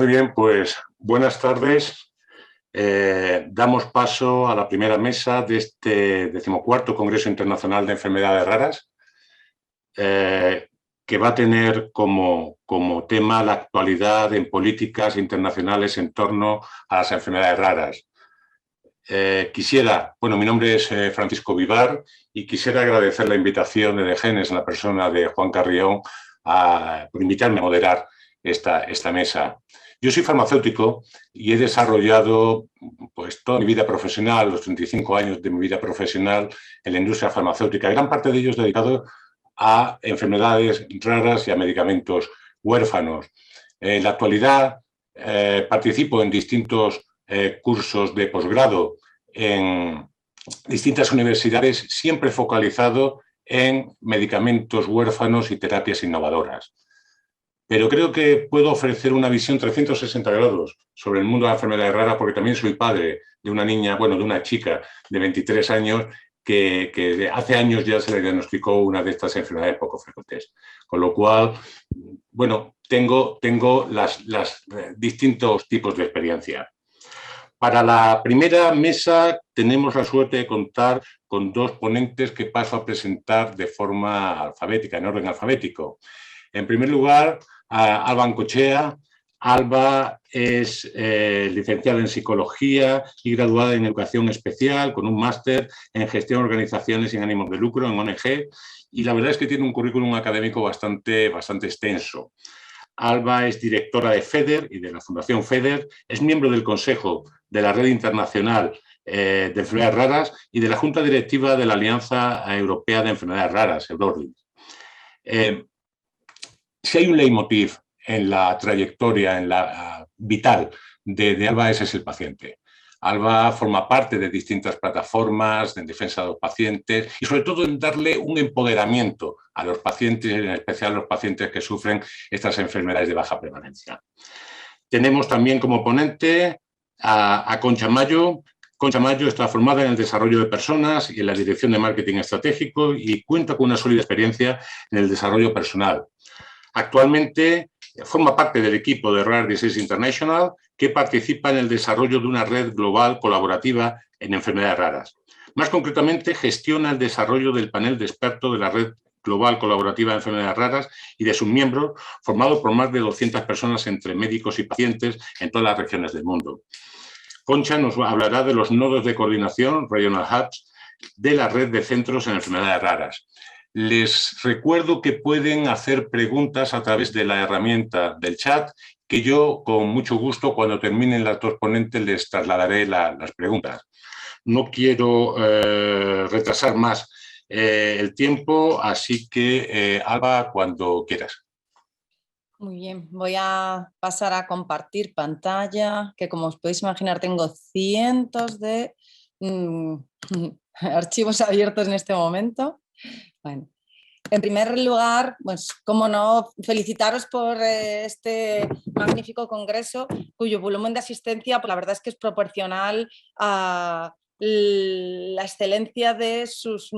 Muy bien, pues buenas tardes. Damos paso a la primera mesa de este 14º Congreso Internacional de Enfermedades Raras, que va a tener como tema la actualidad en políticas internacionales en torno a las enfermedades raras. Mi nombre es Francisco Vivar y quisiera agradecer la invitación de Genes, en la persona de Juan Carrión, por invitarme a moderar esta mesa. Yo soy farmacéutico y he desarrollado toda mi vida profesional, los 35 años de mi vida profesional en la industria farmacéutica, gran parte de ellos dedicado a enfermedades raras y a medicamentos huérfanos. En la actualidad participo en distintos cursos de posgrado en distintas universidades, siempre focalizado en medicamentos huérfanos y terapias innovadoras. Pero creo que puedo ofrecer una visión 360 grados sobre el mundo de las enfermedades raras, porque también soy padre de una niña, de una chica de 23 años que hace años ya se le diagnosticó una de estas enfermedades poco frecuentes. Con lo cual, tengo los distintos tipos de experiencia. Para la primera mesa tenemos la suerte de contar con dos ponentes que paso a presentar de forma alfabética, en orden alfabético. En primer lugar, Alba Ancochea. Alba es licenciada en Psicología y graduada en Educación Especial, con un máster en Gestión de Organizaciones sin ánimos de lucro, en ONG, y la verdad es que tiene un currículum académico bastante extenso. Alba es directora de FEDER y de la Fundación FEDER, es miembro del Consejo de la Red Internacional de Enfermedades Raras y de la Junta Directiva de la Alianza Europea de Enfermedades Raras, EURORLID. Si hay un leitmotiv en la trayectoria vital de Alba, ese es el paciente. Alba forma parte de distintas plataformas en defensa de los pacientes y sobre todo en darle un empoderamiento a los pacientes, en especial a los pacientes que sufren estas enfermedades de baja prevalencia. Tenemos también como ponente a Concha Mayo. Concha Mayo está formada en el desarrollo de personas y en la dirección de marketing estratégico y cuenta con una sólida experiencia en el desarrollo personal. Actualmente forma parte del equipo de Rare Disease International, que participa en el desarrollo de una red global colaborativa en enfermedades raras. Más concretamente, gestiona el desarrollo del panel de expertos de la red global colaborativa de enfermedades raras y de sus miembros, formado por más de 200 personas entre médicos y pacientes en todas las regiones del mundo. Concha nos hablará de los nodos de coordinación, Regional Hubs, de la red de centros en enfermedades raras. Les recuerdo que pueden hacer preguntas a través de la herramienta del chat, que yo con mucho gusto cuando terminen las dos ponentes les trasladaré las preguntas. No quiero retrasar más el tiempo, así que Alba, cuando quieras. Muy bien, voy a pasar a compartir pantalla, que como os podéis imaginar tengo cientos de archivos abiertos en este momento. Bueno, en primer lugar, pues cómo no, felicitaros por este magnífico congreso, cuyo volumen de asistencia, pues la verdad es que es proporcional a la excelencia de sus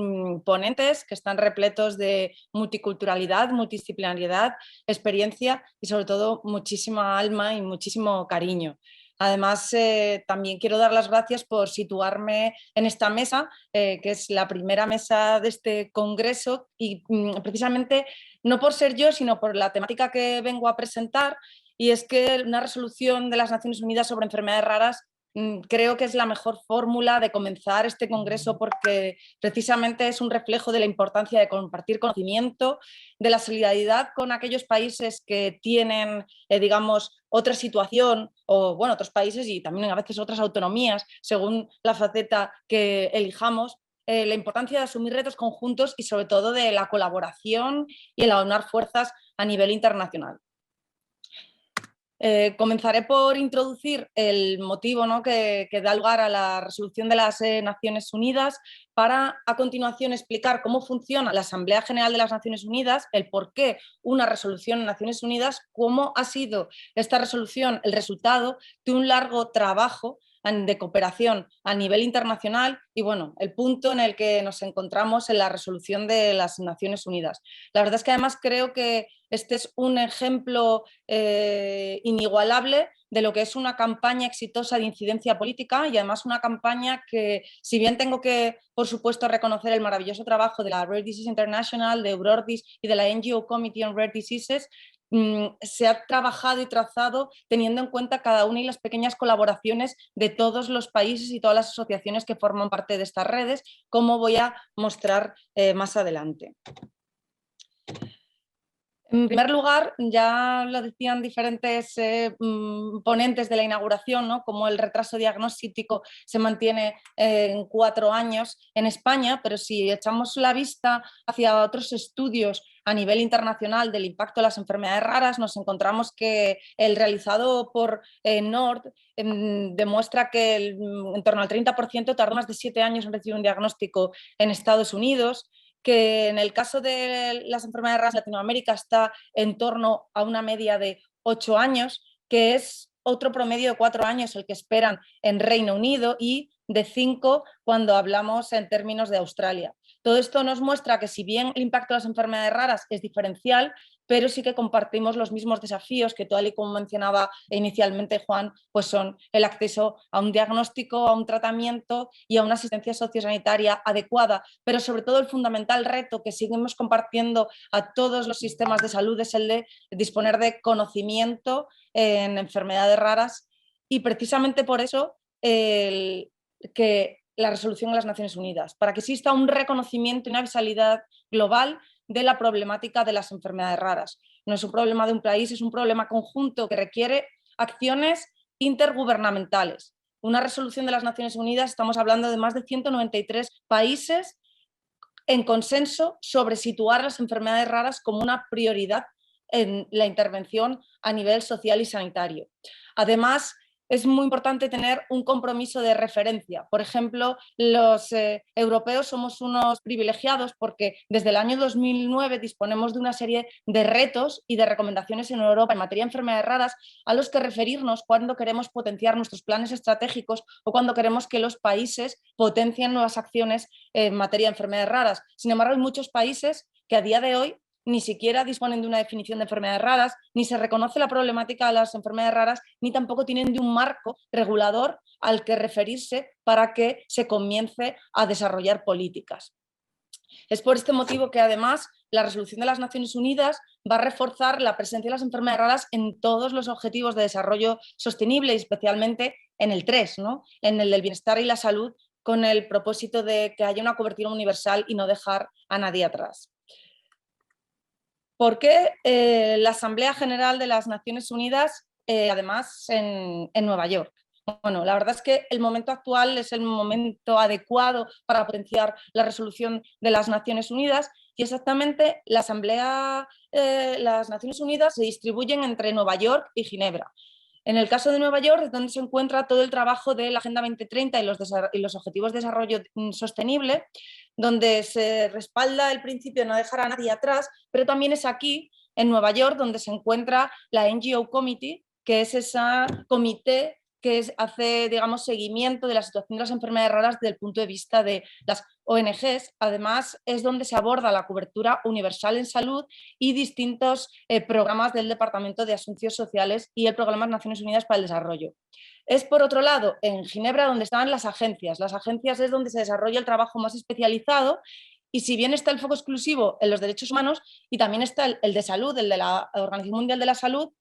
ponentes, que están repletos de multiculturalidad, multidisciplinariedad, experiencia y sobre todo muchísima alma y muchísimo cariño. Además, también quiero dar las gracias por situarme en esta mesa, que es la primera mesa de este congreso y precisamente no por ser yo, sino por la temática que vengo a presentar, y es que una resolución de las Naciones Unidas sobre enfermedades raras creo que es la mejor fórmula de comenzar este congreso, porque precisamente es un reflejo de la importancia de compartir conocimiento, de la solidaridad con aquellos países que tienen, digamos, otra situación, o bueno, otros países y también a veces otras autonomías, según la faceta que elijamos, la importancia de asumir retos conjuntos y sobre todo de la colaboración y el aunar fuerzas a nivel internacional. Comenzaré por introducir el motivo, ¿no?, que da lugar a la resolución de las Naciones Unidas, para a continuación explicar cómo funciona la Asamblea General de las Naciones Unidas, el por qué una resolución en Naciones Unidas, cómo ha sido esta resolución el resultado de un largo trabajo de cooperación a nivel internacional y bueno, el punto en el que nos encontramos en la resolución de las Naciones Unidas. La verdad es que además creo que Este es un ejemplo inigualable de lo que es una campaña exitosa de incidencia política y además una campaña que, si bien tengo que, por supuesto, reconocer el maravilloso trabajo de la Rare Disease International, de Eurordis y de la NGO Committee on Rare Diseases, se ha trabajado y trazado teniendo en cuenta cada una y las pequeñas colaboraciones de todos los países y todas las asociaciones que forman parte de estas redes, como voy a mostrar más adelante. En primer lugar, ya lo decían diferentes ponentes de la inauguración, ¿no? Como el retraso diagnóstico se mantiene en 4 años en España, pero si echamos la vista hacia otros estudios a nivel internacional del impacto de las enfermedades raras, nos encontramos que el realizado por NORD demuestra que en torno al 30% tardó más de 7 años en recibir un diagnóstico en Estados Unidos, que en el caso de las enfermedades raras en Latinoamérica está en torno a una media de 8 años, que es otro promedio de 4 años el que esperan en Reino Unido y de 5 cuando hablamos en términos de Australia. Todo esto nos muestra que si bien el impacto de las enfermedades raras es diferencial, pero sí que compartimos los mismos desafíos que, tal y como mencionaba inicialmente Juan, pues son el acceso a un diagnóstico, a un tratamiento y a una asistencia sociosanitaria adecuada, pero sobre todo el fundamental reto que seguimos compartiendo a todos los sistemas de salud es el de disponer de conocimiento en enfermedades raras, y precisamente por eso que la resolución de las Naciones Unidas, para que exista un reconocimiento y una visibilidad global de la problemática de las enfermedades raras. No es un problema de un país, es un problema conjunto que requiere acciones intergubernamentales. Una resolución de las Naciones Unidas, estamos hablando de más de 193 países en consenso sobre situar las enfermedades raras como una prioridad en la intervención a nivel social y sanitario. Además, es muy importante tener un compromiso de referencia. Por ejemplo, los europeos somos unos privilegiados porque desde el año 2009 disponemos de una serie de retos y de recomendaciones en Europa en materia de enfermedades raras a los que referirnos cuando queremos potenciar nuestros planes estratégicos o cuando queremos que los países potencien nuevas acciones en materia de enfermedades raras. Sin embargo, hay muchos países que a día de hoy ni siquiera disponen de una definición de enfermedades raras, ni se reconoce la problemática de las enfermedades raras, ni tampoco tienen de un marco regulador al que referirse para que se comience a desarrollar políticas. Es por este motivo que además la resolución de las Naciones Unidas va a reforzar la presencia de las enfermedades raras en todos los objetivos de desarrollo sostenible, y especialmente en el 3, ¿no? En el del bienestar y la salud, con el propósito de que haya una cobertura universal y no dejar a nadie atrás. ¿Por qué la Asamblea General de las Naciones Unidas, además en Nueva York? Bueno, la verdad es que el momento actual es el momento adecuado para potenciar la resolución de las Naciones Unidas, y exactamente las Naciones Unidas se distribuyen entre Nueva York y Ginebra. En el caso de Nueva York es donde se encuentra todo el trabajo de la Agenda 2030 y los Objetivos de Desarrollo Sostenible, donde se respalda el principio de no dejar a nadie atrás, pero también es aquí, en Nueva York, donde se encuentra la NGO Committee, que es ese comité que hace, digamos, seguimiento de la situación de las enfermedades raras desde el punto de vista de las ONGs. Además, es donde se aborda la cobertura universal en salud y distintos programas del Departamento de Asuntos Sociales y el Programa de Naciones Unidas para el Desarrollo. Es, por otro lado, en Ginebra donde están las agencias. Las agencias es donde se desarrolla el trabajo más especializado, y si bien está el foco exclusivo en los derechos humanos y también está el de salud, el de la Organización Mundial de la Salud,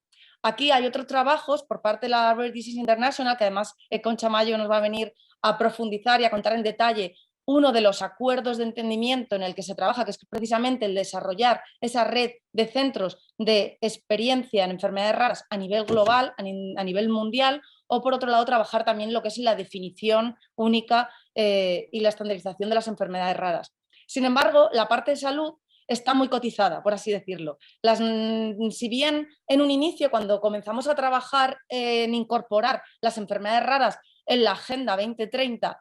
aquí hay otros trabajos por parte de la Rare Disease International, que además Concha Mayo nos va a venir a profundizar y a contar en detalle uno de los acuerdos de entendimiento en el que se trabaja, que es precisamente el desarrollar esa red de centros de experiencia en enfermedades raras a nivel global, a nivel mundial, o por otro lado trabajar también lo que es la definición única y la estandarización de las enfermedades raras. Sin embargo, la parte de salud está muy cotizada, por así decirlo. Si bien en un inicio, cuando comenzamos a trabajar en incorporar las enfermedades raras en la Agenda 2030,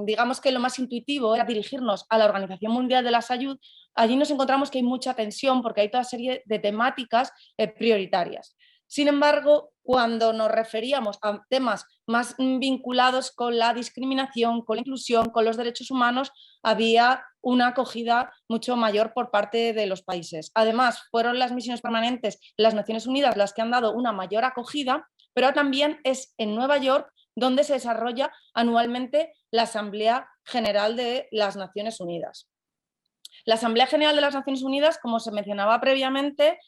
digamos que lo más intuitivo era dirigirnos a la Organización Mundial de la Salud, allí nos encontramos que hay mucha tensión porque hay toda serie de temáticas prioritarias. Sin embargo, cuando nos referíamos a temas más vinculados con la discriminación, con la inclusión, con los derechos humanos, había una acogida mucho mayor por parte de los países. Además, fueron las misiones permanentes de las Naciones Unidas las que han dado una mayor acogida, pero también es en Nueva York donde se desarrolla anualmente la Asamblea General de las Naciones Unidas. La Asamblea General de las Naciones Unidas, como se mencionaba previamente,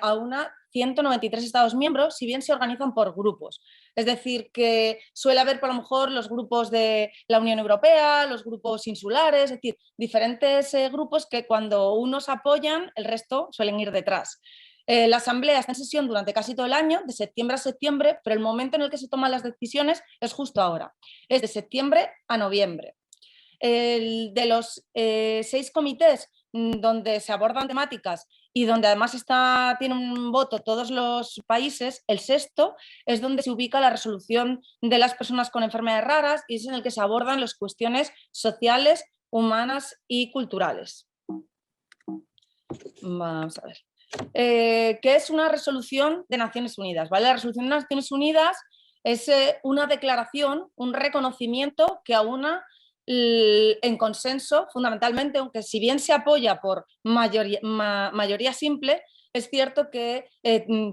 aúna 193 Estados miembros, si bien se organizan por grupos. Es decir, que suele haber por lo mejor los grupos de la Unión Europea, los grupos insulares, es decir, diferentes grupos que cuando unos apoyan, el resto suelen ir detrás. La Asamblea está en sesión durante casi todo el año, de septiembre a septiembre, pero el momento en el que se toman las decisiones es justo ahora, es de septiembre a noviembre. De los 6 comités donde se abordan temáticas y donde además tiene un voto todos los países, el 6º es donde se ubica la resolución de las personas con enfermedades raras y es en el que se abordan las cuestiones sociales, humanas y culturales. Vamos a ver. ¿Qué es una resolución de Naciones Unidas? ¿Vale? La resolución de Naciones Unidas es una declaración, un reconocimiento que aúna en consenso, fundamentalmente, aunque si bien se apoya por mayoría simple, es cierto que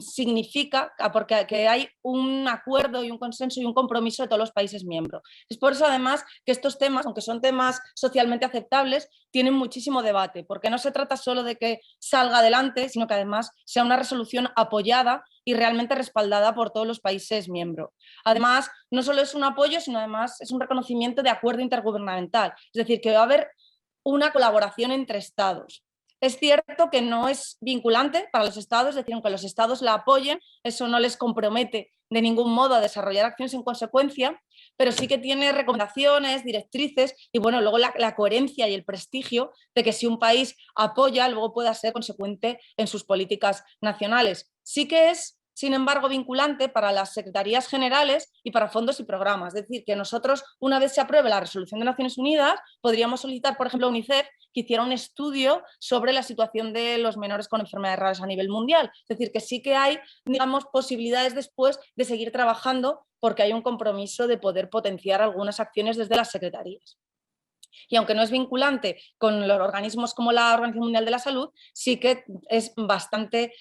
significa porque que hay un acuerdo y un consenso y un compromiso de todos los países miembros. Es por eso, además, que estos temas, aunque son temas socialmente aceptables, tienen muchísimo debate, porque no se trata solo de que salga adelante, sino que además sea una resolución apoyada y realmente respaldada por todos los países miembros. Además, no solo es un apoyo, sino además es un reconocimiento de acuerdo intergubernamental, es decir, que va a haber una colaboración entre estados. Es cierto que no es vinculante para los estados, es decir, aunque los estados la apoyen, eso no les compromete de ningún modo a desarrollar acciones en consecuencia, pero sí que tiene recomendaciones, directrices y bueno, luego la coherencia y el prestigio de que si un país apoya, luego pueda ser consecuente en sus políticas nacionales. Sí que es, sin embargo, vinculante para las secretarías generales y para fondos y programas. Es decir, que nosotros, una vez se apruebe la resolución de Naciones Unidas, podríamos solicitar, por ejemplo, a UNICEF que hiciera un estudio sobre la situación de los menores con enfermedades raras a nivel mundial. Es decir, que sí que hay, digamos, posibilidades después de seguir trabajando porque hay un compromiso de poder potenciar algunas acciones desde las secretarías. Y aunque no es vinculante con los organismos como la Organización Mundial de la Salud, sí que es bastante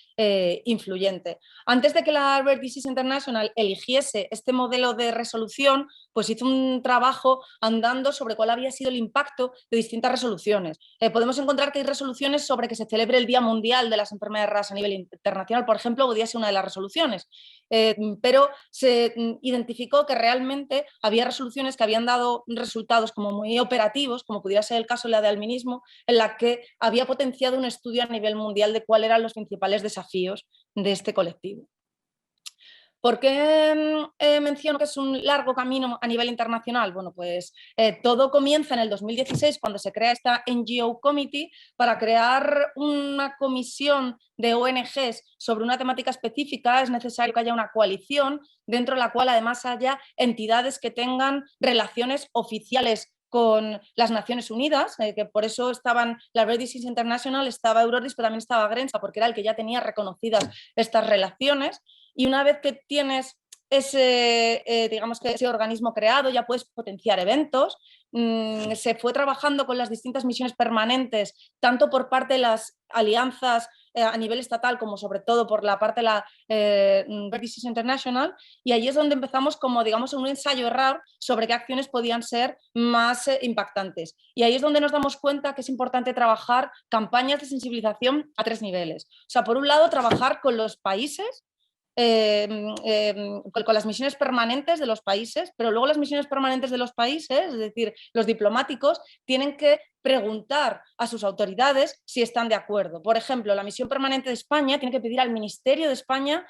influyente. Antes de que la Rare Disease International eligiese este modelo de resolución, pues hizo un trabajo andando sobre cuál había sido el impacto de distintas resoluciones. Podemos encontrar que hay resoluciones sobre que se celebre el Día Mundial de las Enfermedades Raras a nivel internacional, por ejemplo, podría ser una de las resoluciones, pero se identificó que realmente había resoluciones que habían dado resultados como muy operativos, como pudiera ser el caso de la de albinismo, en la que había potenciado un estudio a nivel mundial de cuáles eran los principales desafíos de este colectivo. ¿Por qué menciono que es un largo camino a nivel internacional? Bueno, pues todo comienza en el 2016 cuando se crea esta NGO Committee para crear una comisión de ONGs sobre una temática específica. Es necesario que haya una coalición dentro de la cual además haya entidades que tengan relaciones oficiales con las Naciones Unidas, que por eso estaban la Rare Disease International, estaba Eurodis, pero también estaba Grensa, porque era el que ya tenía reconocidas estas relaciones. Y una vez que tienes ese, digamos que ese organismo creado, ya puedes potenciar eventos. Se fue trabajando con las distintas misiones permanentes, tanto por parte de las alianzas a nivel estatal como sobre todo por la parte de la Rare Disease International, y ahí es donde empezamos como digamos un ensayo-error sobre qué acciones podían ser más impactantes. Y ahí es donde nos damos cuenta que es importante trabajar campañas de sensibilización a 3 niveles. O sea, por un lado, trabajar con los países, con las misiones permanentes de los países, pero luego las misiones permanentes de los países, es decir, los diplomáticos, tienen que preguntar a sus autoridades si están de acuerdo. Por ejemplo, la misión permanente de España tiene que pedir al Ministerio de España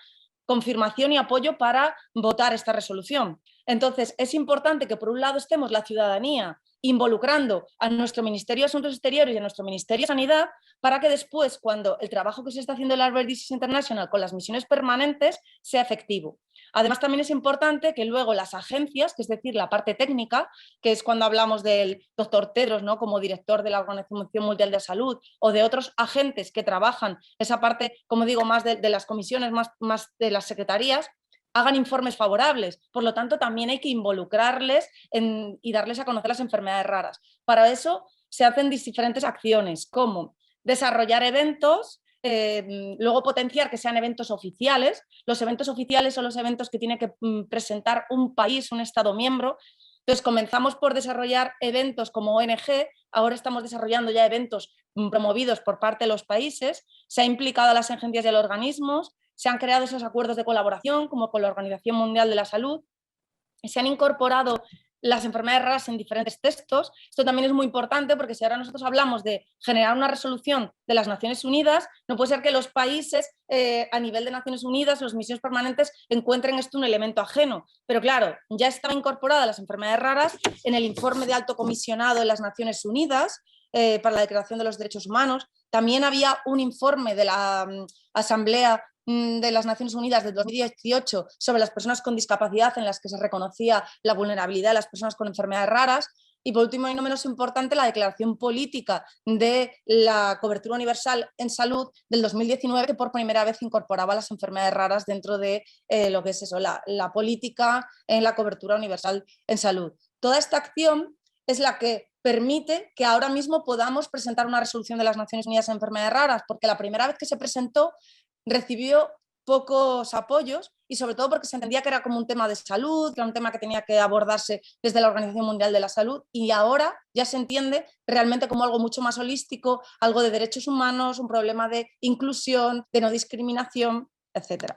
confirmación y apoyo para votar esta resolución. Entonces, es importante que por un lado estemos la ciudadanía involucrando a nuestro Ministerio de Asuntos Exteriores y a nuestro Ministerio de Sanidad para que después, cuando el trabajo que se está haciendo en la Rare Disease International con las misiones permanentes sea efectivo. Además, también es importante que luego las agencias, que es decir, la parte técnica, que es cuando hablamos del doctor Tedros, ¿no?, como director de la Organización Mundial de Salud, o de otros agentes que trabajan esa parte, como digo, más de las comisiones, más de las secretarías, hagan informes favorables. Por lo tanto, también hay que involucrarles y darles a conocer las enfermedades raras. Para eso se hacen diferentes acciones, como desarrollar eventos, luego potenciar que sean eventos oficiales. Los eventos oficiales son los eventos que tiene que presentar un país, un Estado miembro. Entonces comenzamos por desarrollar eventos como ONG, ahora estamos desarrollando ya eventos promovidos por parte de los países, se ha implicado a las agencias y a los organismos, se han creado esos acuerdos de colaboración como con la Organización Mundial de la Salud, se han incorporado las enfermedades raras en diferentes textos. Esto también es muy importante porque si ahora nosotros hablamos de generar una resolución de las Naciones Unidas, no puede ser que los países a nivel de Naciones Unidas, las misiones permanentes, encuentren esto un elemento ajeno. Pero claro, ya estaban incorporadas las enfermedades raras en el informe de alto comisionado de las Naciones Unidas para la Declaración de los Derechos Humanos. También había un informe de la Asamblea de las Naciones Unidas del 2018 sobre las personas con discapacidad en las que se reconocía la vulnerabilidad de las personas con enfermedades raras. Y por último, y no menos importante, la declaración política de la cobertura universal en salud del 2019, que por primera vez incorporaba las enfermedades raras dentro de lo que es eso, la política en la cobertura universal en salud. Toda esta acción es la que permite que ahora mismo podamos presentar una resolución de las Naciones Unidas en enfermedades raras, porque la primera vez que se presentó recibió pocos apoyos y sobre todo porque se entendía que era como un tema de salud, que era un tema que tenía que abordarse desde la Organización Mundial de la Salud, y ahora ya se entiende realmente como algo mucho más holístico, algo de derechos humanos, un problema de inclusión, de no discriminación, etc.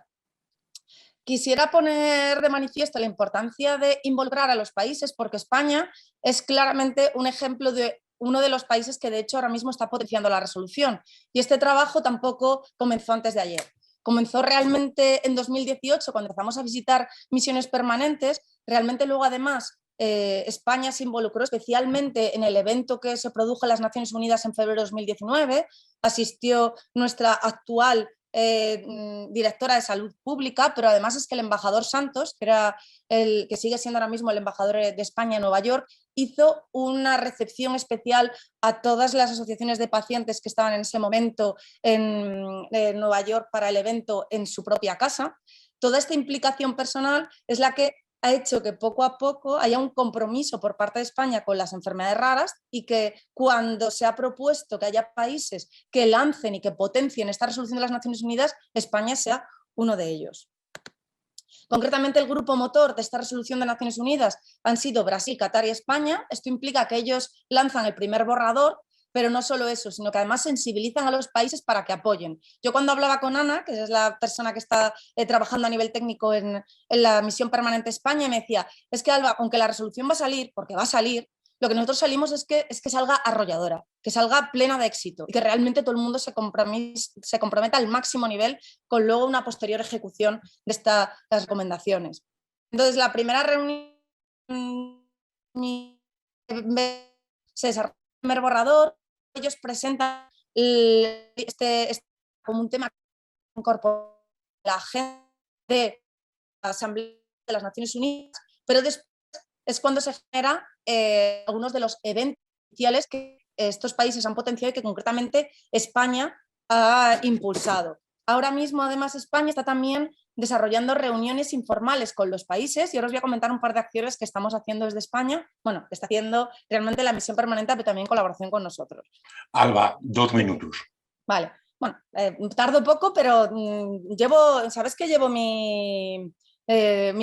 Quisiera poner de manifiesto la importancia de involucrar a los países porque España es claramente un ejemplo de uno de los países que de hecho ahora mismo está potenciando la resolución. Y este trabajo tampoco comenzó antes de ayer. Comenzó realmente en 2018 cuando empezamos a visitar misiones permanentes. Realmente luego además España se involucró especialmente en el evento que se produjo en las Naciones Unidas en febrero de 2019. Asistió nuestra actual directora de salud pública, pero además es que el embajador Santos, que era el que sigue siendo ahora mismo el embajador de España en Nueva York, hizo una recepción especial a todas las asociaciones de pacientes que estaban en ese momento en Nueva York para el evento en su propia casa. Toda esta implicación personal es la que ha hecho que poco a poco haya un compromiso por parte de España con las enfermedades raras y que cuando se ha propuesto que haya países que lancen y que potencien esta resolución de las Naciones Unidas, España sea uno de ellos. Concretamente, el grupo motor de esta resolución de Naciones Unidas han sido Brasil, Qatar y España. Esto implica que ellos lanzan el primer borrador, pero no solo eso, sino que además sensibilizan a los países para que apoyen. Yo cuando hablaba con Ana, que es la persona que está trabajando a nivel técnico en la misión permanente España, me decía, es que Alba, aunque la resolución va a salir, porque va a salir, lo que nosotros salimos es que salga arrolladora, que salga plena de éxito y que realmente todo el mundo se comprometa al máximo nivel con luego una posterior ejecución de estas recomendaciones. Entonces, la primera reunión se desarrolla el primer borrador, ellos presentan como un tema que incorpora la agenda de la Asamblea de las Naciones Unidas, pero después es cuando se genera algunos de los eventos oficiales que estos países han potenciado y que concretamente España ha impulsado. Ahora mismo, además, España está también desarrollando reuniones informales con los países y ahora os voy a comentar un par de acciones que estamos haciendo desde España, bueno, que está haciendo realmente la misión permanente, pero también en colaboración con nosotros. Alba, 2 minutos. Vale, bueno, tardo poco, pero ¿sabes que llevo mi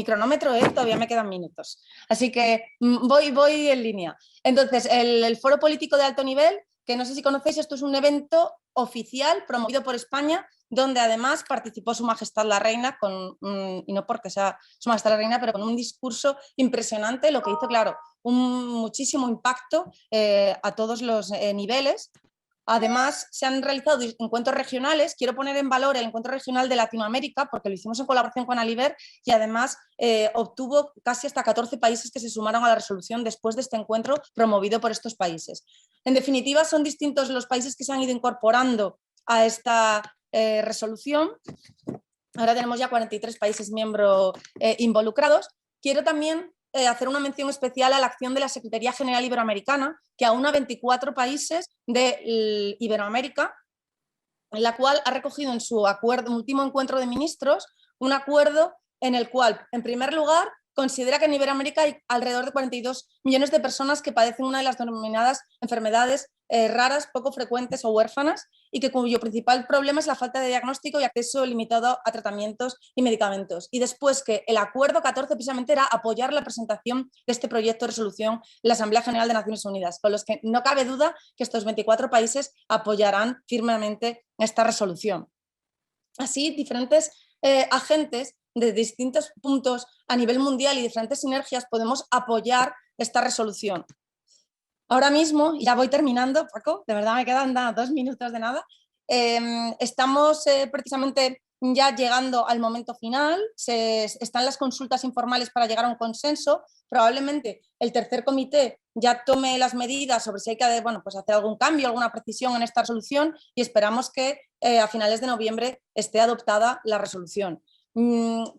cronómetro? Todavía me quedan minutos. Así que voy en línea. Entonces, el Foro Político de Alto Nivel, que no sé si conocéis, esto es un evento oficial promovido por España, donde además participó Su Majestad la Reina, y no porque sea Su Majestad la Reina, pero con un discurso impresionante, lo que hizo, claro, muchísimo impacto a todos los niveles. Además, se han realizado encuentros regionales. Quiero poner en valor el encuentro regional de Latinoamérica, porque lo hicimos en colaboración con Aliber y además obtuvo casi hasta 14 países que se sumaron a la resolución después de este encuentro promovido por estos países. En definitiva, son distintos los países que se han ido incorporando a esta resolución. Ahora tenemos ya 43 países miembros involucrados. Quiero también hacer una mención especial a la acción de la Secretaría General Iberoamericana, que aúna 24 países de Iberoamérica, en la cual ha recogido en su último encuentro de ministros un acuerdo en el cual, en primer lugar, considera que en Iberoamérica hay alrededor de 42 millones de personas que padecen una de las denominadas enfermedades raras, poco frecuentes o huérfanas, y que cuyo principal problema es la falta de diagnóstico y acceso limitado a tratamientos y medicamentos. Y después que el acuerdo 14 precisamente era apoyar la presentación de este proyecto de resolución en la Asamblea General de Naciones Unidas, con los que no cabe duda que estos 24 países apoyarán firmemente esta resolución. Así, diferentes agentes de distintos puntos a nivel mundial y diferentes sinergias podemos apoyar esta resolución. Ahora mismo, ya voy terminando, Paco, de verdad me quedan 2 minutos de nada, estamos precisamente ya llegando al momento final, están las consultas informales para llegar a un consenso, probablemente el tercer comité ya tome las medidas sobre si hay que hacer algún cambio, alguna precisión en esta resolución y esperamos que a finales de noviembre esté adoptada la resolución.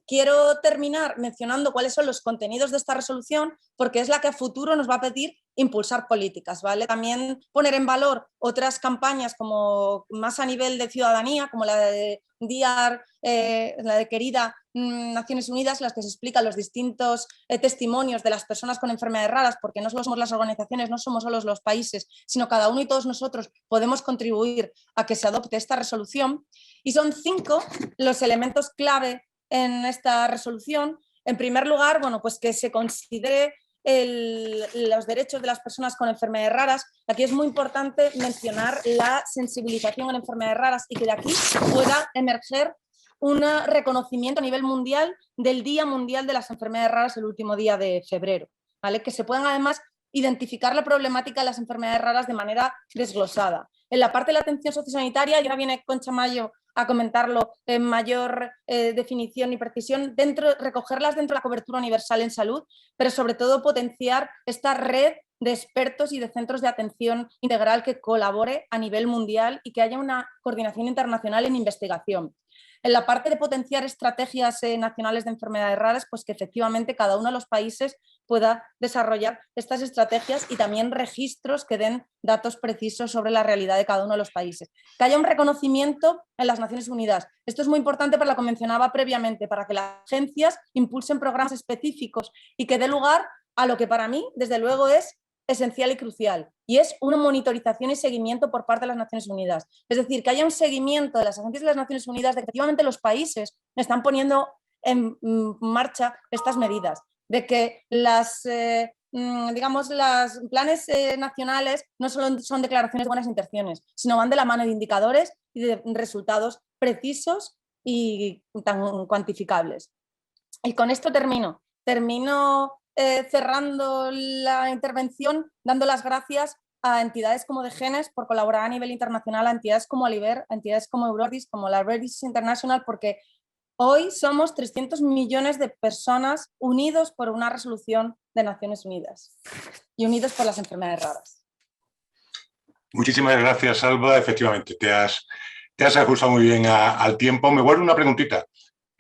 Quiero terminar mencionando cuáles son los contenidos de esta resolución porque es la que a futuro nos va a pedir impulsar políticas, ¿vale? También poner en valor otras campañas como más a nivel de ciudadanía, como la de DIAR, la de querida Naciones Unidas, en las que se explican los distintos testimonios de las personas con enfermedades raras, porque no solo somos las organizaciones, no somos solo los países, sino cada uno y todos nosotros podemos contribuir a que se adopte esta resolución. Y son 5 los elementos clave en esta resolución. En primer lugar, pues que se considere los derechos de las personas con enfermedades raras. Aquí es muy importante mencionar la sensibilización en enfermedades raras y que de aquí pueda emerger un reconocimiento a nivel mundial del Día Mundial de las Enfermedades Raras el último día de febrero, ¿vale? Que se puedan además identificar la problemática de las enfermedades raras de manera desglosada. En la parte de la atención sociosanitaria, ya viene Concha Mayo a comentarlo en mayor definición y precisión, recogerlas dentro de la cobertura universal en salud, pero sobre todo potenciar esta red de expertos y de centros de atención integral que colabore a nivel mundial y que haya una coordinación internacional en investigación. En la parte de potenciar estrategias nacionales de enfermedades raras, pues que efectivamente cada uno de los países pueda desarrollar estas estrategias y también registros que den datos precisos sobre la realidad de cada uno de los países. Que haya un reconocimiento en las Naciones Unidas. Esto es muy importante para lo que mencionaba previamente, para que las agencias impulsen programas específicos y que dé lugar a lo que para mí, desde luego, es esencial y crucial, y es una monitorización y seguimiento por parte de las Naciones Unidas. Es decir, que haya un seguimiento de las agencias de las Naciones Unidas de que efectivamente los países están poniendo en marcha estas medidas, de que los planes nacionales no solo son declaraciones de buenas intenciones, sino van de la mano de indicadores y de resultados precisos y tan cuantificables. Y con esto termino cerrando la intervención, dando las gracias a entidades como DGENES por colaborar a nivel internacional, a entidades como Aliber, a entidades como Eurordis, como la Rare Disease International, porque hoy somos 300 millones de personas unidos por una resolución de Naciones Unidas y unidos por las enfermedades raras. Muchísimas gracias, Alba. Efectivamente, te has ajustado muy bien al tiempo. Me guardo una preguntita,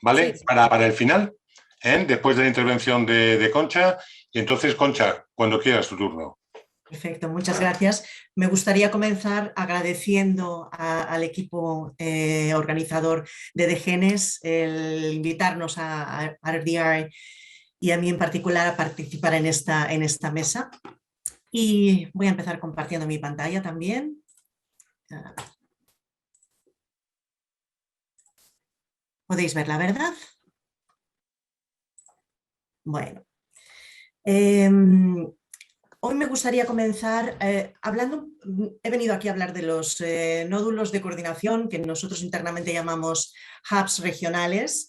¿vale? Sí. Para el final. Después de la intervención de Concha. Y entonces, Concha, cuando quieras, tu turno. Perfecto, muchas gracias. Me gustaría comenzar agradeciendo al equipo organizador de DGENES el invitarnos a RDI y a mí en particular a participar en esta mesa. Y voy a empezar compartiendo mi pantalla también. ¿Podéis ver la verdad? Bueno, hoy me gustaría comenzar hablando, he venido aquí a hablar de los nódulos de coordinación que nosotros internamente llamamos hubs regionales,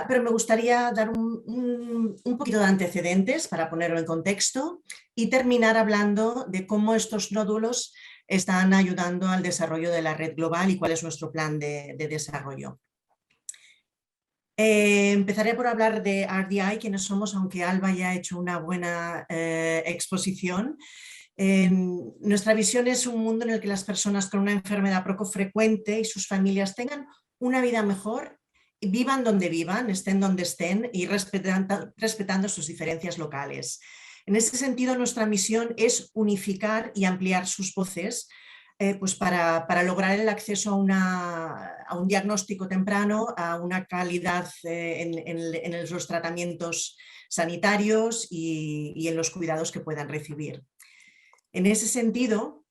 pero me gustaría dar un poquito de antecedentes para ponerlo en contexto y terminar hablando de cómo estos nódulos están ayudando al desarrollo de la red global y cuál es nuestro plan de desarrollo. Empezaré por hablar de RDI, quiénes somos, aunque Alba ya ha hecho una buena exposición. Nuestra visión es un mundo en el que las personas con una enfermedad poco frecuente y sus familias tengan una vida mejor, vivan donde vivan, estén donde estén y respetando sus diferencias locales. En ese sentido, nuestra misión es unificar y ampliar sus voces pues para lograr el acceso a un diagnóstico temprano, a una calidad en los tratamientos sanitarios y en los cuidados que puedan recibir. En ese sentido,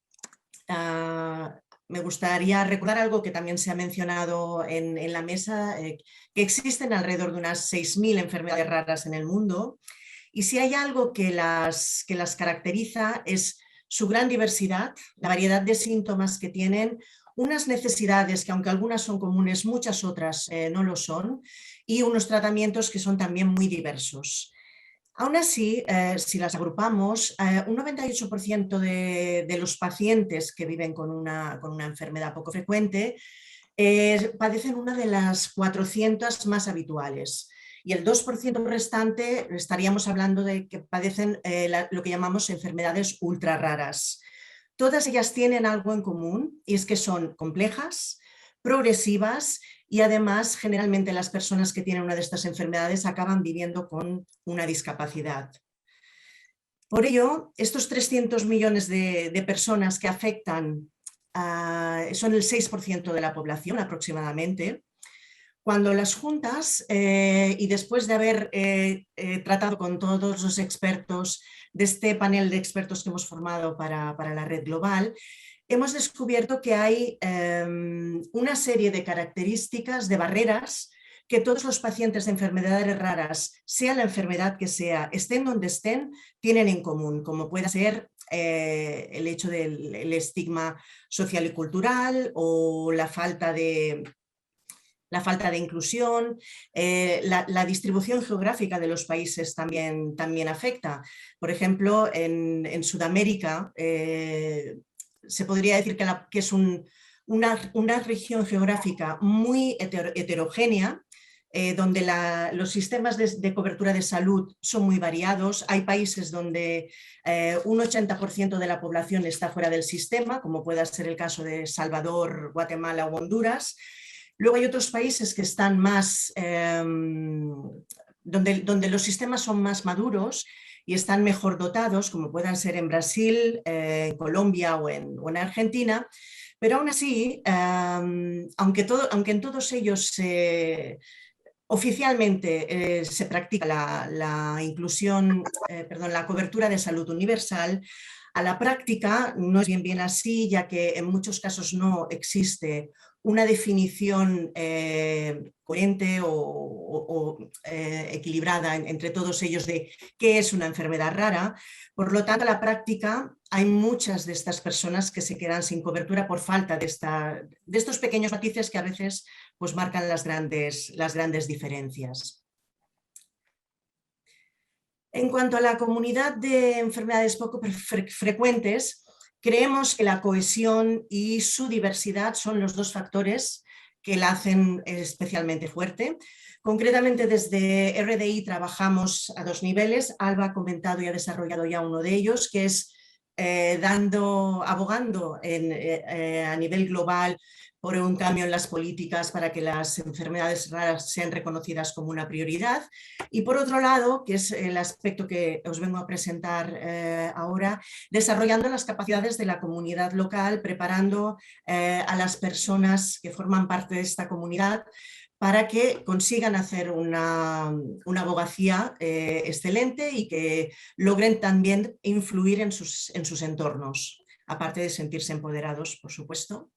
me gustaría recordar algo que también se ha mencionado en la mesa, que existen alrededor de unas 6.000 enfermedades raras en el mundo, y si hay algo que las caracteriza es su gran diversidad, la variedad de síntomas que tienen, unas necesidades que aunque algunas son comunes, muchas otras no lo son, y unos tratamientos que son también muy diversos. Aún así, si las agrupamos, un 98% de los pacientes que viven con una enfermedad poco frecuente padecen una de las 400 más habituales. Y el 2% restante estaríamos hablando de que padecen lo que llamamos enfermedades ultra raras. Todas ellas tienen algo en común y es que son complejas, progresivas y además generalmente las personas que tienen una de estas enfermedades acaban viviendo con una discapacidad. Por ello, estos 300 millones de personas que afectan son el 6% de la población aproximadamente. Cuando las juntas, y después de haber tratado con todos los expertos de este panel de expertos que hemos formado para la red global, hemos descubierto que hay una serie de características, de barreras, que todos los pacientes de enfermedades raras, sea la enfermedad que sea, estén donde estén, tienen en común, como puede ser el hecho del estigma social y cultural o la falta de inclusión, la distribución geográfica de los países también afecta. Por ejemplo, en Sudamérica se podría decir que es una región geográfica muy heterogénea, donde los sistemas de cobertura de salud son muy variados. Hay países donde un 80% de la población está fuera del sistema, como pueda ser el caso de Salvador, Guatemala o Honduras. Luego hay otros países que están más, donde los sistemas son más maduros y están mejor dotados, como puedan ser en Brasil, Colombia o en Argentina, pero aún así, aunque en todos ellos oficialmente se practica la inclusión, la cobertura de salud universal, a la práctica no es bien así, ya que en muchos casos no existe una definición coherente o equilibrada entre todos ellos de qué es una enfermedad rara. Por lo tanto, a la práctica hay muchas de estas personas que se quedan sin cobertura por falta de estos pequeños matices que a veces pues, marcan las grandes diferencias. En cuanto a la comunidad de enfermedades poco frecuentes, creemos que la cohesión y su diversidad son los dos factores que la hacen especialmente fuerte. Concretamente desde RDI trabajamos a dos niveles. Alba ha comentado y ha desarrollado ya uno de ellos, que es abogando a nivel global por un cambio en las políticas para que las enfermedades raras sean reconocidas como una prioridad. Y por otro lado, que es el aspecto que os vengo a presentar ahora, desarrollando las capacidades de la comunidad local, preparando a las personas que forman parte de esta comunidad para que consigan hacer una abogacía excelente y que logren también influir en sus entornos, aparte de sentirse empoderados, por supuesto.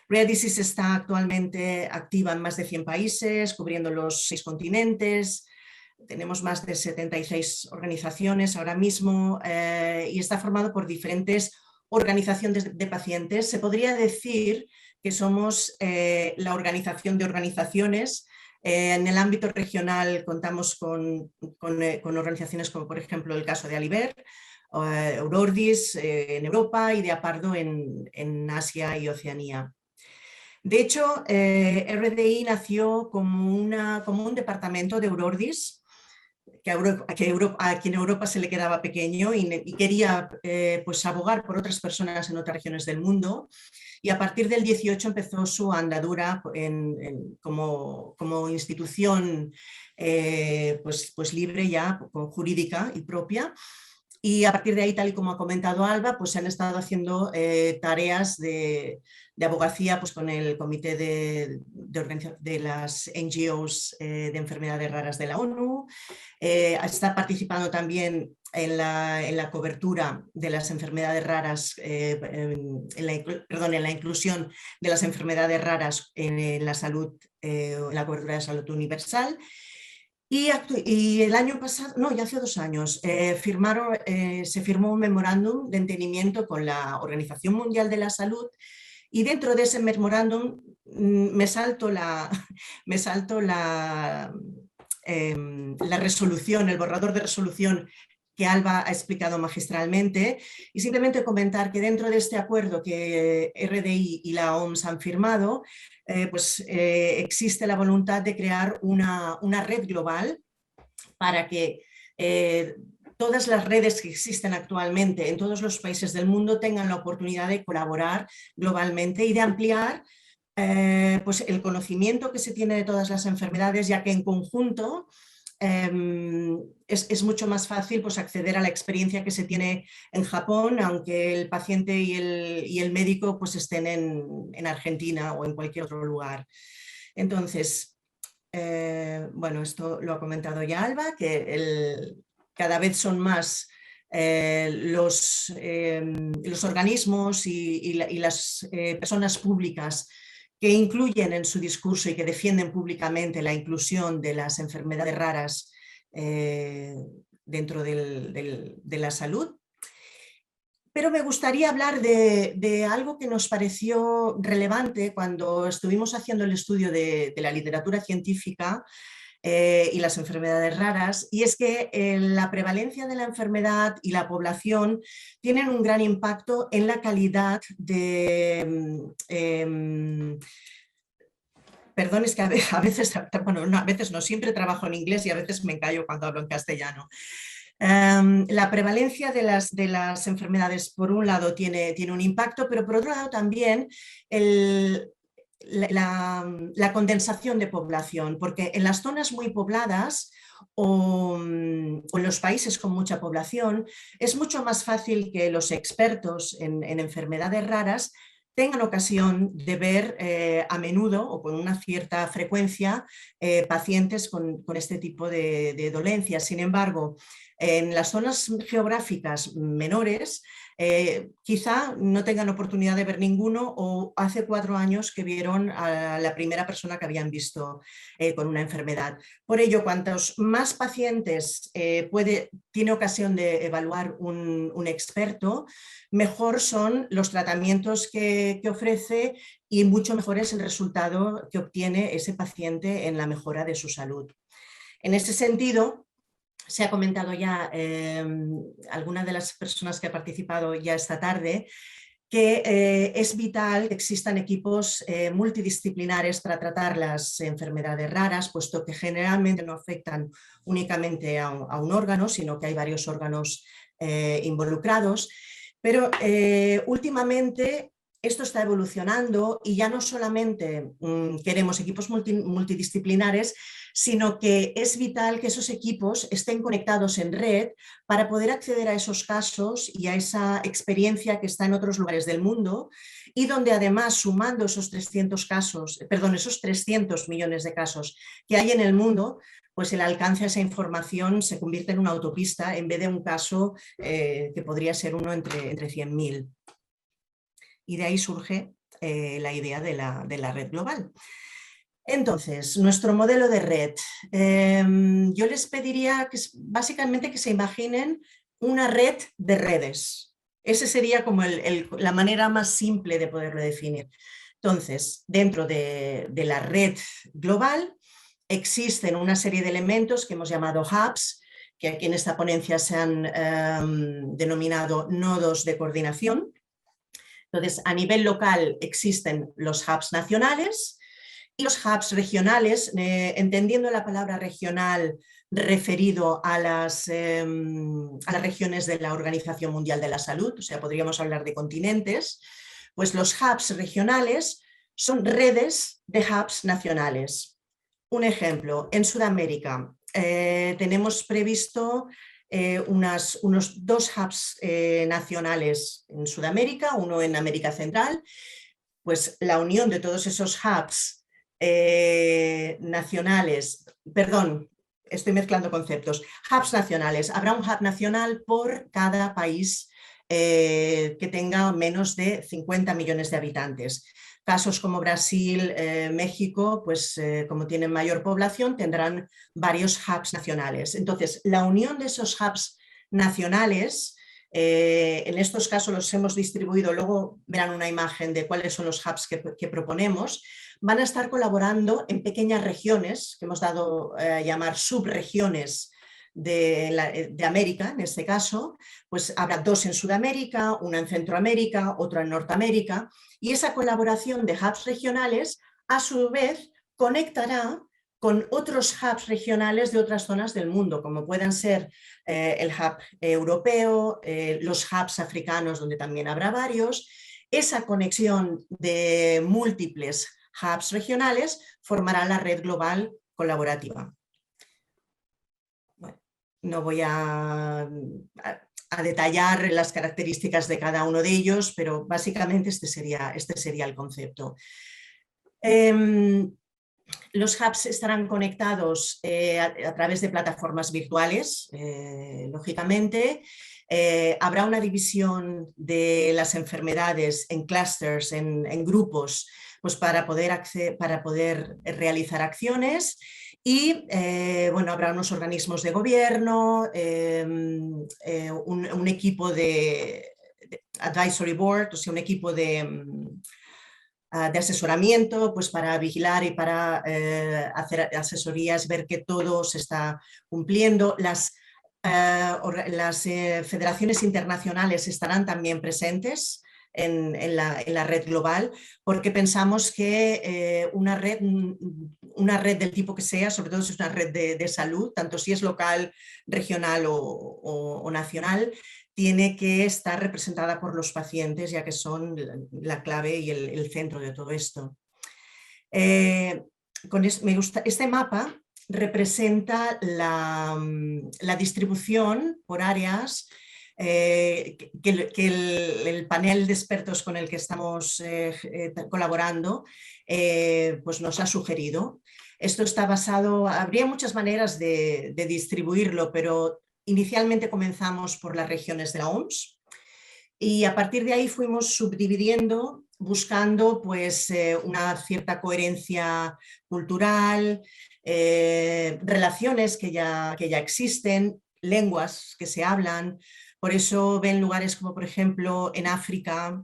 Rare Disease está actualmente activa en más de 100 países, cubriendo los 6 continentes. Tenemos más de 76 organizaciones ahora mismo y está formado por diferentes organizaciones de pacientes. Se podría decir que somos la organización de organizaciones. En el ámbito regional contamos con organizaciones como por ejemplo el caso de Aliber, Eurordis en Europa y de Apardo en Asia y Oceanía. De hecho, RDI nació como un departamento de Eurordis, que aquí en Europa se le quedaba pequeño y quería pues abogar por otras personas en otras regiones del mundo, y a partir del 18 empezó su andadura como institución pues libre ya, jurídica y propia. Y a partir de ahí, tal y como ha comentado Alba, pues se han estado haciendo tareas de abogacía pues con el Comité de las NGOs de enfermedades raras de la ONU. Está participando también en la cobertura de las enfermedades raras, en la inclusión de las enfermedades raras en la salud, en la cobertura de salud universal. Y el año pasado, no, ya hace 2 años, se firmó un memorándum de entendimiento con la Organización Mundial de la Salud, y dentro de ese memorándum me salto la resolución, el borrador de resolución que Alba ha explicado magistralmente, y simplemente comentar que dentro de este acuerdo que RDI y la OMS han firmado, existe la voluntad de crear una red global para que todas las redes que existen actualmente en todos los países del mundo tengan la oportunidad de colaborar globalmente y de ampliar pues el conocimiento que se tiene de todas las enfermedades, ya que en conjunto es mucho más fácil pues, acceder a la experiencia que se tiene en Japón, aunque el paciente y el médico pues, estén en Argentina o en cualquier otro lugar. Entonces, bueno, esto lo ha comentado ya Alba, que cada vez son más los organismos y las personas públicas que incluyen en su discurso y que defienden públicamente la inclusión de las enfermedades raras dentro de la salud. Pero me gustaría hablar de algo que nos pareció relevante cuando estuvimos haciendo el estudio de la literatura científica y las enfermedades raras, y es que la prevalencia de la enfermedad y la población tienen un gran impacto en la calidad de... Perdón, es que a veces, bueno, no, a veces no, siempre trabajo en inglés y a veces me callo cuando hablo en castellano. La prevalencia de las enfermedades, por un lado, tiene un impacto, pero por otro lado también la condensación de población, porque en las zonas muy pobladas o en los países con mucha población es mucho más fácil que los expertos en enfermedades raras tengan ocasión de ver a menudo o con una cierta frecuencia pacientes con este tipo de dolencias. Sin embargo, en las zonas geográficas menores quizá no tengan oportunidad de ver ninguno, o hace 4 años que vieron a la primera persona que habían visto con una enfermedad. Por ello, cuantos más pacientes tiene ocasión de evaluar un experto, mejor son los tratamientos que ofrece y mucho mejor es el resultado que obtiene ese paciente en la mejora de su salud. En ese sentido, se ha comentado ya alguna de las personas que ha participado ya esta tarde, que es vital que existan equipos multidisciplinares para tratar las enfermedades raras, puesto que generalmente no afectan únicamente a un órgano, sino que hay varios órganos involucrados. Pero últimamente esto está evolucionando y ya no solamente queremos equipos multidisciplinares, sino que es vital que esos equipos estén conectados en red para poder acceder a esos casos y a esa experiencia que está en otros lugares del mundo, y donde además, sumando esos 300 millones de casos que hay en el mundo, pues el alcance a esa información se convierte en una autopista en vez de un caso que podría ser uno entre 100.000. Y de ahí surge la idea de la red global. Entonces, nuestro modelo de red. Yo les pediría básicamente que se imaginen una red de redes. Esa sería como la manera más simple de poderlo definir. Entonces, dentro de la red global existen una serie de elementos que hemos llamado hubs, que aquí en esta ponencia se han denominado nodos de coordinación. Entonces, a nivel local existen los hubs nacionales y los hubs regionales, entendiendo la palabra regional referido a las regiones de la Organización Mundial de la Salud, o sea, podríamos hablar de continentes, pues los hubs regionales son redes de hubs nacionales. Un ejemplo, en Sudamérica tenemos previsto unos 2 hubs nacionales en Sudamérica, uno en América Central. Pues la unión de todos esos hubs nacionales, perdón, estoy mezclando conceptos, hubs nacionales, habrá un hub nacional por cada país que tenga menos de 50 millones de habitantes. Casos como Brasil, México, pues como tienen mayor población, tendrán varios hubs nacionales. Entonces, la unión de esos hubs nacionales, en estos casos los hemos distribuido, luego verán una imagen de cuáles son los hubs que proponemos, van a estar colaborando en pequeñas regiones, que hemos dado a llamar subregiones de América, en este caso, pues habrá 2 en Sudamérica, una en Centroamérica, otra en Norteamérica, y esa colaboración de hubs regionales a su vez conectará con otros hubs regionales de otras zonas del mundo, como puedan ser el hub europeo, los hubs africanos, donde también habrá varios. Esa conexión de múltiples hubs regionales formará la red global colaborativa. Bueno, no voy a detallar las características de cada uno de ellos, pero básicamente este sería el concepto. Los hubs estarán conectados a través de plataformas virtuales, lógicamente. Habrá una división de las enfermedades en clusters, en grupos, pues para poder realizar acciones. Y bueno, habrá unos organismos de gobierno, un equipo de advisory board, o sea, un equipo de asesoramiento, pues para vigilar y para hacer asesorías, ver que todo se está cumpliendo. Las federaciones internacionales estarán también presentes en la red global, porque pensamos que una red del tipo que sea, sobre todo si es una red de salud, tanto si es local, regional o nacional, tiene que estar representada por los pacientes, ya que son la clave y el centro de todo esto. Me gusta, este mapa representa la distribución por áreas que el panel de expertos con el que estamos colaborando pues nos ha sugerido. Esto está basado, habría muchas maneras de distribuirlo, pero inicialmente comenzamos por las regiones de la OMS y a partir de ahí fuimos subdividiendo, buscando pues, una cierta coherencia cultural, relaciones que ya existen, lenguas que se hablan. Por eso ven lugares como, por ejemplo, en África,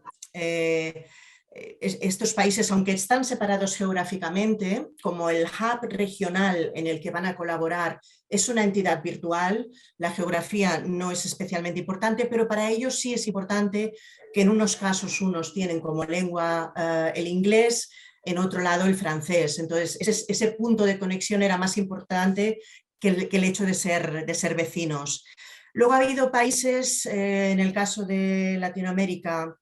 estos países, aunque están separados geográficamente, como el hub regional en el que van a colaborar es una entidad virtual, la geografía no es especialmente importante, pero para ellos sí es importante que en unos casos unos tienen como lengua el inglés, en otro lado el francés. Entonces ese punto de conexión era más importante que el hecho de ser vecinos. Luego ha habido países, en el caso de Latinoamérica,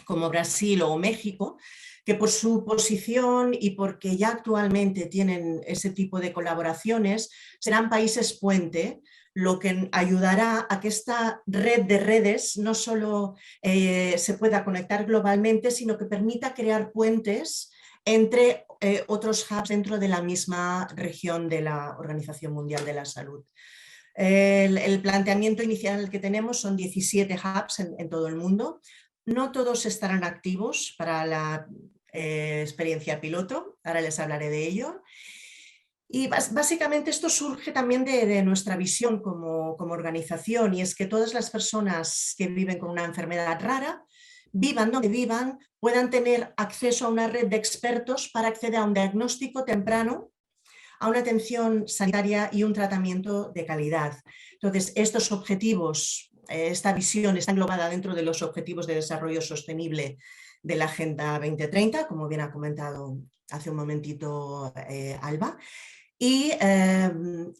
como Brasil o México, que por su posición y porque ya actualmente tienen ese tipo de colaboraciones, serán países puente, lo que ayudará a que esta red de redes no solo se pueda conectar globalmente, sino que permita crear puentes entre otros hubs dentro de la misma región de la Organización Mundial de la Salud. El planteamiento inicial que tenemos son 17 hubs en todo el mundo. No todos estarán activos para la experiencia piloto, ahora les hablaré de ello. Y básicamente esto surge también de nuestra visión como organización, y es que todas las personas que viven con una enfermedad rara, vivan donde vivan, puedan tener acceso a una red de expertos para acceder a un diagnóstico temprano, a una atención sanitaria y un tratamiento de calidad. Entonces, estos objetivos, esta visión está englobada dentro de los Objetivos de Desarrollo Sostenible de la Agenda 2030, como bien ha comentado hace un momentito Alba, y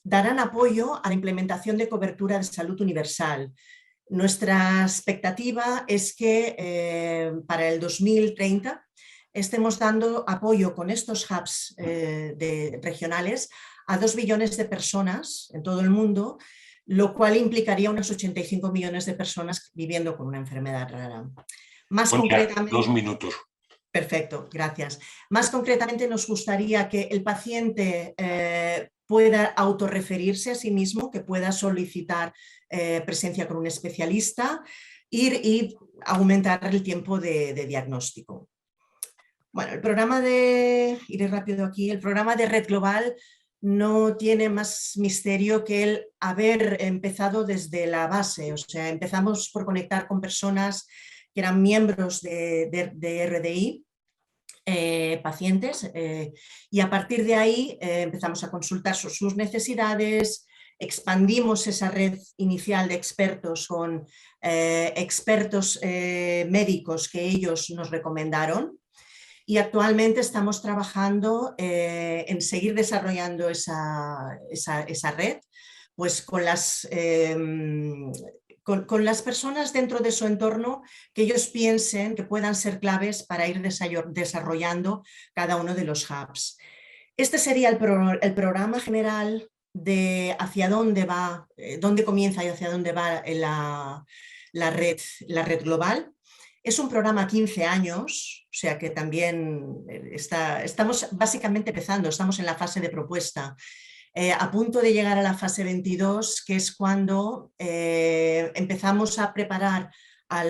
darán apoyo a la implementación de cobertura de salud universal. Nuestra expectativa es que para el 2030 estemos dando apoyo con estos hubs regionales a 2 billones de personas en todo el mundo, lo cual implicaría unos 85 millones de personas viviendo con una enfermedad rara. Más concretamente, 2 minutos. Perfecto, gracias. Más concretamente nos gustaría que el paciente pueda autorreferirse a sí mismo, que pueda solicitar presencia con un especialista y aumentar el tiempo de diagnóstico. Bueno, el programa iré rápido aquí, el programa de Red Global no tiene más misterio que el haber empezado desde la base, o sea, empezamos por conectar con personas que eran miembros de RDI, pacientes, y a partir de ahí empezamos a consultar sus necesidades, expandimos esa red inicial de expertos con expertos médicos que ellos nos recomendaron, y actualmente estamos trabajando en seguir desarrollando esa red, pues con las personas dentro de su entorno que ellos piensen que puedan ser claves para ir desarrollando cada uno de los hubs. Este sería el programa general de hacia dónde va, dónde comienza y hacia dónde va la red global. Es un programa a 15 años, o sea que también estamos básicamente empezando, estamos en la fase de propuesta. A punto de llegar a la fase 22, que es cuando empezamos a preparar a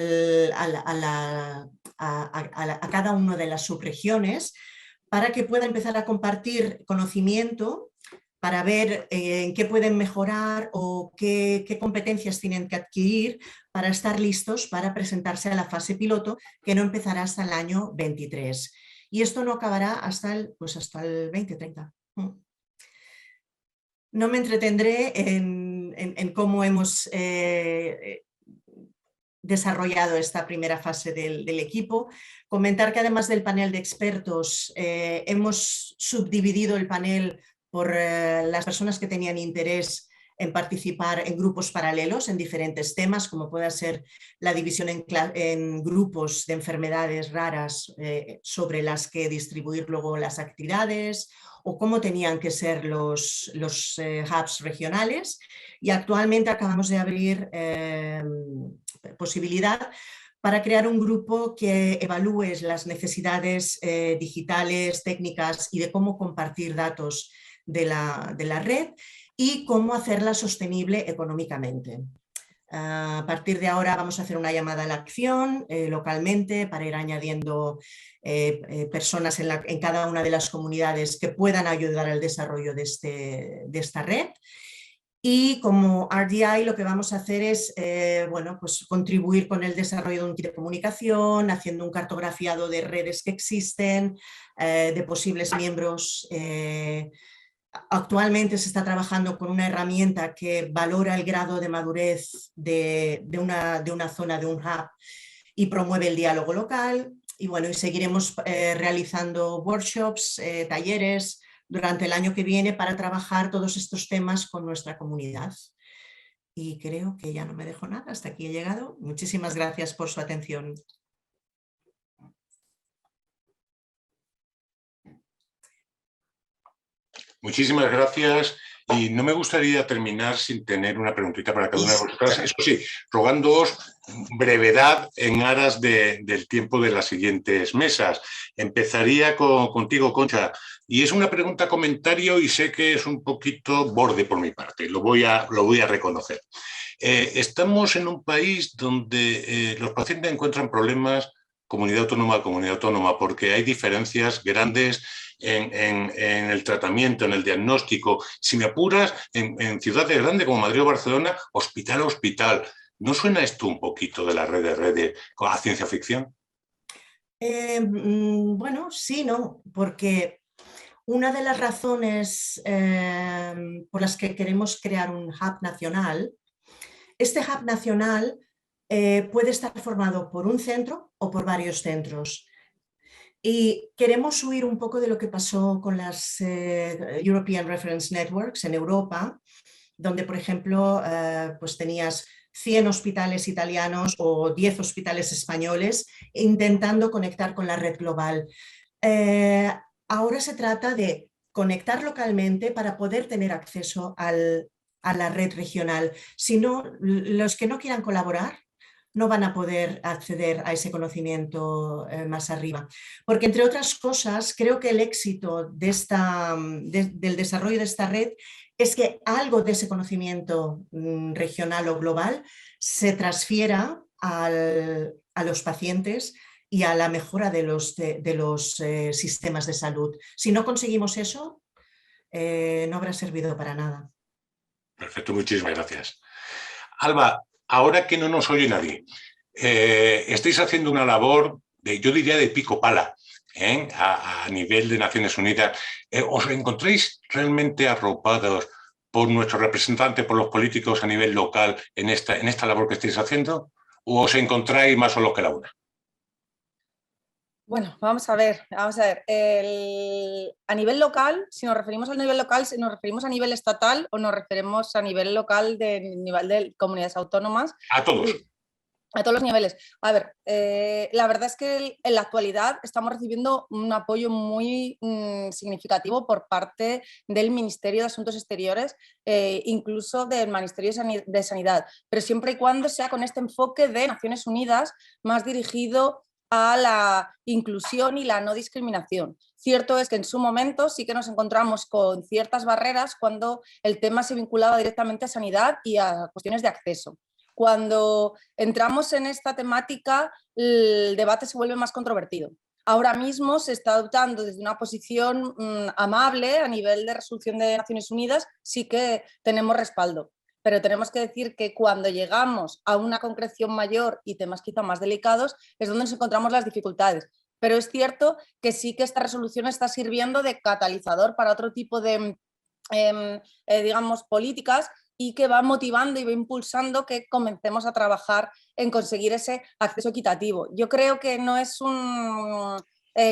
cada una de las subregiones para que pueda empezar a compartir conocimiento para ver en qué pueden mejorar o qué competencias tienen que adquirir para estar listos para presentarse a la fase piloto, que no empezará hasta el año 23. Y esto no acabará hasta el 2030. No me entretendré en cómo hemos desarrollado esta primera fase del equipo. Comentar que además del panel de expertos, hemos subdividido el panel por las personas que tenían interés en participar en grupos paralelos en diferentes temas, como pueda ser la división en grupos de enfermedades raras sobre las que distribuir luego las actividades, o cómo tenían que ser los hubs regionales. Y actualmente acabamos de abrir posibilidad para crear un grupo que evalúe las necesidades digitales, técnicas y de cómo compartir datos de la red y cómo hacerla sostenible económicamente. A partir de ahora vamos a hacer una llamada a la acción localmente para ir añadiendo personas en cada una de las comunidades que puedan ayudar al desarrollo de esta red. Y como RDI lo que vamos a hacer es pues contribuir con el desarrollo de un kit de comunicación, haciendo un cartografiado de redes que existen, de posibles miembros. Actualmente se está trabajando con una herramienta que valora el grado de madurez de una zona, de un hub, y promueve el diálogo local. Y bueno, y seguiremos realizando workshops, talleres durante el año que viene para trabajar todos estos temas con nuestra comunidad. Y creo que ya no me dejo nada, hasta aquí he llegado. Muchísimas gracias por su atención. Muchísimas gracias. Y no me gustaría terminar sin tener una preguntita para cada una de vosotras. Eso sí, rogándoos brevedad en aras del tiempo de las siguientes mesas. Empezaría contigo, Concha. Y es una pregunta comentario y sé que es un poquito borde por mi parte. Lo voy a reconocer. Estamos en un país donde los pacientes encuentran problemas comunidad autónoma a comunidad autónoma, porque hay diferencias grandes en el tratamiento, en el diagnóstico. Si me apuras, en ciudades grandes como Madrid o Barcelona, hospital a hospital. ¿No suena esto un poquito de la red de redes con la ciencia ficción? Bueno, sí, no, porque Una de las razones por las que queremos crear un hub nacional, este hub nacional puede estar formado por un centro o por varios centros. Y queremos huir un poco de lo que pasó con las European Reference Networks en Europa, donde, por ejemplo, pues tenías 100 hospitales italianos o 10 hospitales españoles intentando conectar con la red global. Ahora se trata de conectar localmente para poder tener acceso a la red regional. Si no, los que no quieran colaborar no van a poder acceder a ese conocimiento más arriba. Porque, entre otras cosas, creo que el éxito del desarrollo de esta red es que algo de ese conocimiento regional o global se transfiera a los pacientes y a la mejora de los sistemas de salud. Si no conseguimos eso, no habrá servido para nada. Perfecto, muchísimas gracias. Alba, ahora que no nos oye nadie, estáis haciendo una labor, yo diría, de pico pala, a nivel de Naciones Unidas. ¿Os encontráis realmente arropados por nuestros representantes, por los políticos a nivel local en esta labor que estáis haciendo? ¿O os encontráis más solos que la una? Bueno, vamos a ver. A nivel local, si nos referimos al nivel local, si nos referimos a nivel estatal o nos referimos a nivel local de nivel de comunidades autónomas. A todos. A todos los niveles. A ver, la verdad es que en la actualidad estamos recibiendo un apoyo muy significativo por parte del Ministerio de Asuntos Exteriores, incluso del Ministerio de Sanidad, pero siempre y cuando sea con este enfoque de Naciones Unidas más dirigido a la inclusión y la no discriminación. Cierto es que en su momento sí que nos encontramos con ciertas barreras cuando el tema se vinculaba directamente a sanidad y a cuestiones de acceso. Cuando entramos en esta temática, el debate se vuelve más controvertido. Ahora mismo se está adoptando desde una posición amable a nivel de resolución de Naciones Unidas, sí que tenemos respaldo. Pero tenemos que decir que cuando llegamos a una concreción mayor y temas quizá más delicados es donde nos encontramos las dificultades. Pero es cierto que sí que esta resolución está sirviendo de catalizador para otro tipo de, digamos, políticas y que va motivando y va impulsando que comencemos a trabajar en conseguir ese acceso equitativo. Yo creo que no es un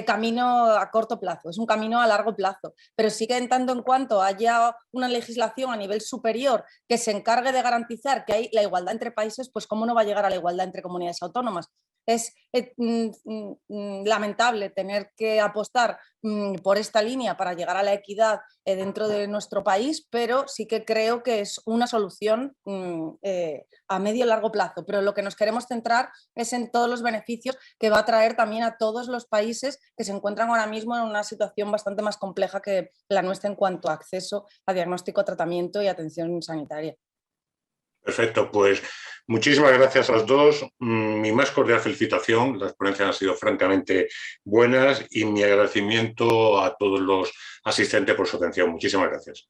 camino a corto plazo, es un camino a largo plazo, pero sí que en tanto en cuanto haya una legislación a nivel superior que se encargue de garantizar que hay la igualdad entre países, pues cómo no va a llegar a la igualdad entre comunidades autónomas. Es lamentable tener que apostar por esta línea para llegar a la equidad dentro de nuestro país, pero sí que creo que es una solución a medio y largo plazo. Pero lo que nos queremos centrar es en todos los beneficios que va a traer también a todos los países que se encuentran ahora mismo en una situación bastante más compleja que la nuestra en cuanto a acceso a diagnóstico, tratamiento y atención sanitaria. Perfecto, pues muchísimas gracias a los dos. Mi más cordial felicitación. Las ponencias han sido francamente buenas y mi agradecimiento a todos los asistentes por su atención. Muchísimas gracias.